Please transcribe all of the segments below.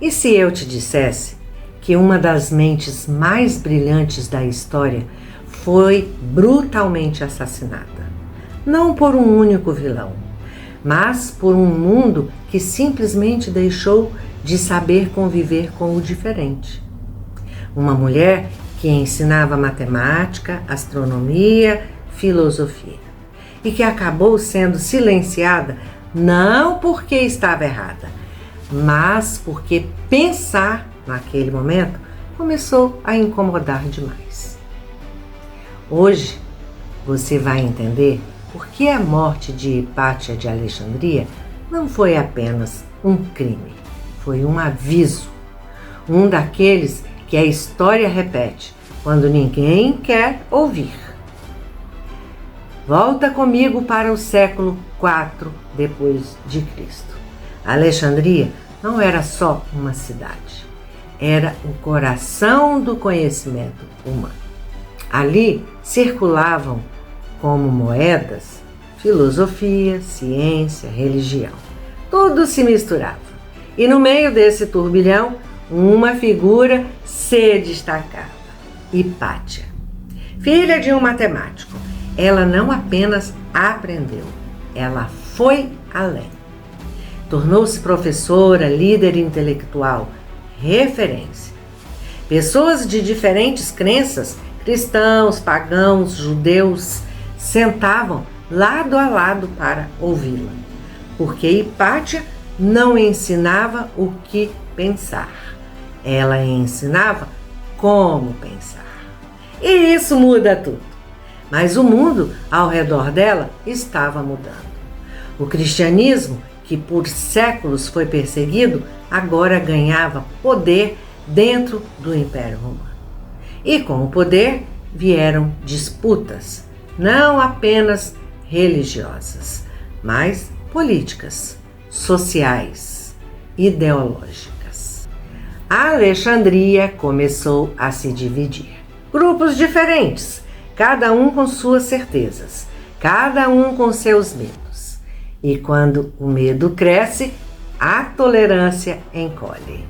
E se eu te dissesse que uma das mentes mais brilhantes da história foi brutalmente assassinada? Não por um único vilão, mas por um mundo que simplesmente deixou de saber conviver com o diferente. Uma mulher que ensinava matemática, astronomia, filosofia, e que acabou sendo silenciada não porque estava errada, mas porque pensar naquele momento começou a incomodar demais. Hoje você vai entender por que a morte de Hipátia de Alexandria não foi apenas um crime, foi um aviso, um daqueles que a história repete quando ninguém quer ouvir. Volta comigo para o século IV depois de Cristo. Alexandria não era só uma cidade, era o coração do conhecimento humano. Ali circulavam como moedas filosofia, ciência, religião. Tudo se misturava. E no meio desse turbilhão, uma figura se destacava: Hipátia. Filha de um matemático, ela não apenas aprendeu, ela foi além. Tornou-se professora, líder intelectual, referência. Pessoas de diferentes crenças, cristãos, pagãos, judeus, sentavam lado a lado para ouvi-la, porque Hipátia não ensinava o que pensar, ela ensinava como pensar. E isso muda tudo. Mas o mundo ao redor dela estava mudando. O cristianismo, que por séculos foi perseguido, agora ganhava poder dentro do Império Romano. E com o poder vieram disputas, não apenas religiosas, mas políticas, sociais, ideológicas. A Alexandria começou a se dividir. Grupos diferentes, cada um com suas certezas, cada um com seus medos. E quando o medo cresce, a tolerância encolhe.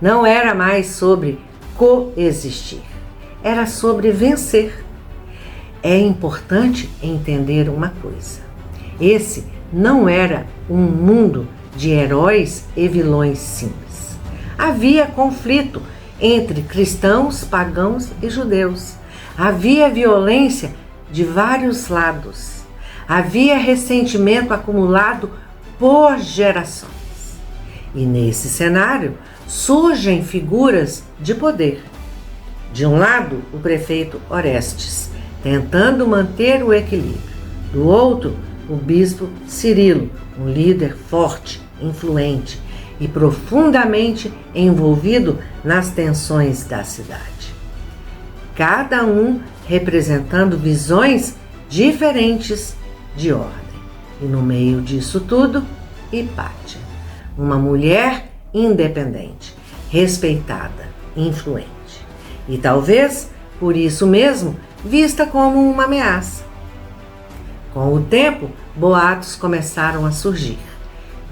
Não era mais sobre coexistir, era sobre vencer. É importante entender uma coisa: esse não era um mundo de heróis e vilões simples. Havia conflito entre cristãos, pagãos e judeus. Havia violência de vários lados. Havia ressentimento acumulado por gerações. E nesse cenário surgem figuras de poder. De um lado, o prefeito Orestes, tentando manter o equilíbrio. Do outro, o bispo Cirilo, um líder forte, influente e profundamente envolvido nas tensões da cidade. Cada um representando visões diferentes de ordem. E no meio disso tudo, Hipátia, uma mulher independente, respeitada, influente. E talvez, por isso mesmo, vista como uma ameaça. Com o tempo, boatos começaram a surgir.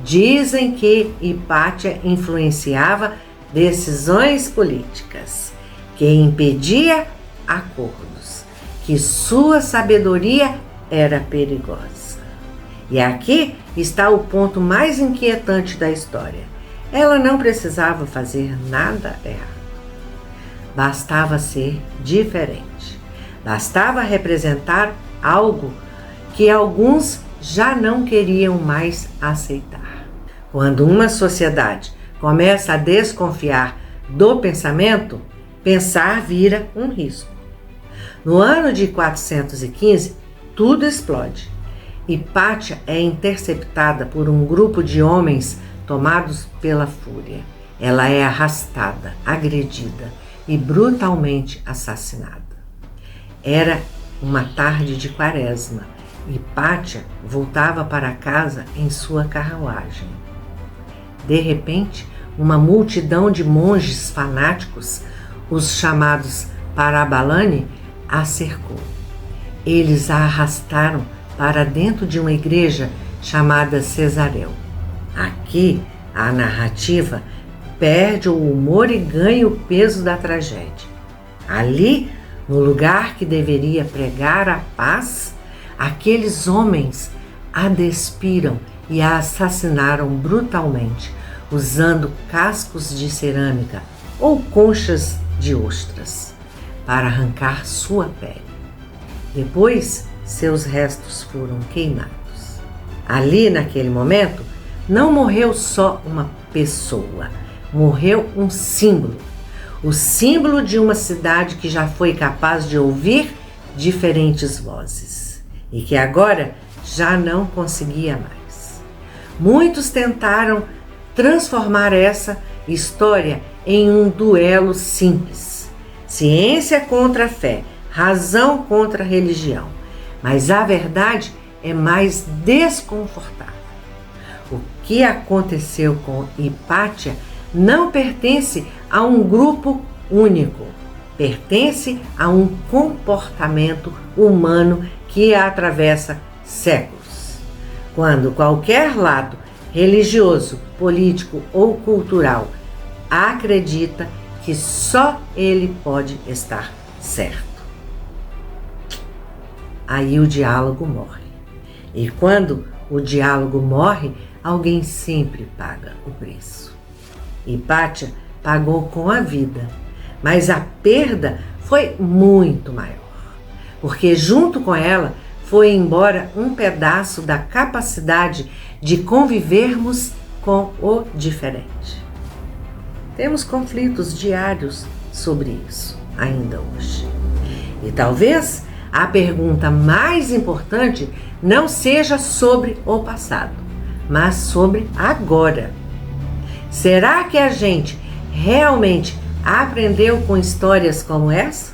Dizem que Hipátia influenciava decisões políticas, que impedia acordos, que sua sabedoria era perigosa. E aqui está o ponto mais inquietante da história. Ela não precisava fazer nada errado. Bastava ser diferente. Bastava representar algo que alguns já não queriam mais aceitar. Quando uma sociedade começa a desconfiar do pensamento, pensar vira um risco. No ano de 415, tudo explode. Hipátia é interceptada por um grupo de homens tomados pela fúria. Ela é arrastada, agredida e brutalmente assassinada. Era uma tarde de quaresma. Hipátia voltava para casa em sua carruagem. De repente, uma multidão de monges fanáticos, os chamados Parabalani, a cercou. Eles a arrastaram para dentro de uma igreja chamada Cesareu. Aqui, a narrativa perde o humor e ganha o peso da tragédia. Ali, no lugar que deveria pregar a paz, aqueles homens a despiram e a assassinaram brutalmente, usando cascos de cerâmica ou conchas de ostras para arrancar sua pele. Depois, seus restos foram queimados. Ali, naquele momento, não morreu só uma pessoa, morreu um símbolo. O símbolo de uma cidade que já foi capaz de ouvir diferentes vozes e que agora já não conseguia mais. Muitos tentaram transformar essa história em um duelo simples. Ciência contra a fé, razão contra a religião. Mas a verdade é mais desconfortável. O que aconteceu com Hipátia não pertence a um grupo único, pertence a um comportamento humano que atravessa séculos. Quando qualquer lado religioso, político ou cultural acredita que só ele pode estar certo, aí o diálogo morre. E quando o diálogo morre, alguém sempre paga o preço. Hipátia pagou com a vida, mas a perda foi muito maior, porque junto com ela foi embora um pedaço da capacidade de convivermos com o diferente. Temos conflitos diários sobre isso ainda hoje. E talvez a pergunta mais importante não seja sobre o passado, mas sobre agora. Será que a gente realmente aprendeu com histórias como essa?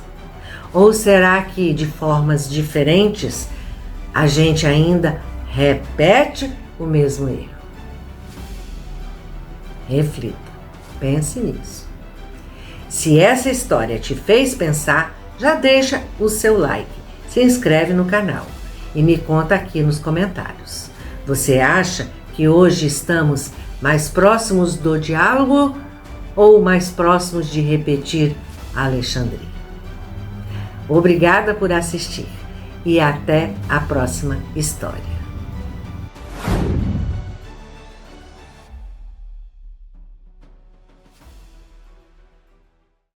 Ou será que, de formas diferentes, a gente ainda repete o mesmo erro? Reflita, pense nisso. Se essa história te fez pensar, já deixa o seu like, se inscreve no canal e me conta aqui nos comentários. Você acha que hoje estamos mais próximos do diálogo ou mais próximos de repetir Alexandria? Obrigada por assistir e até a próxima história.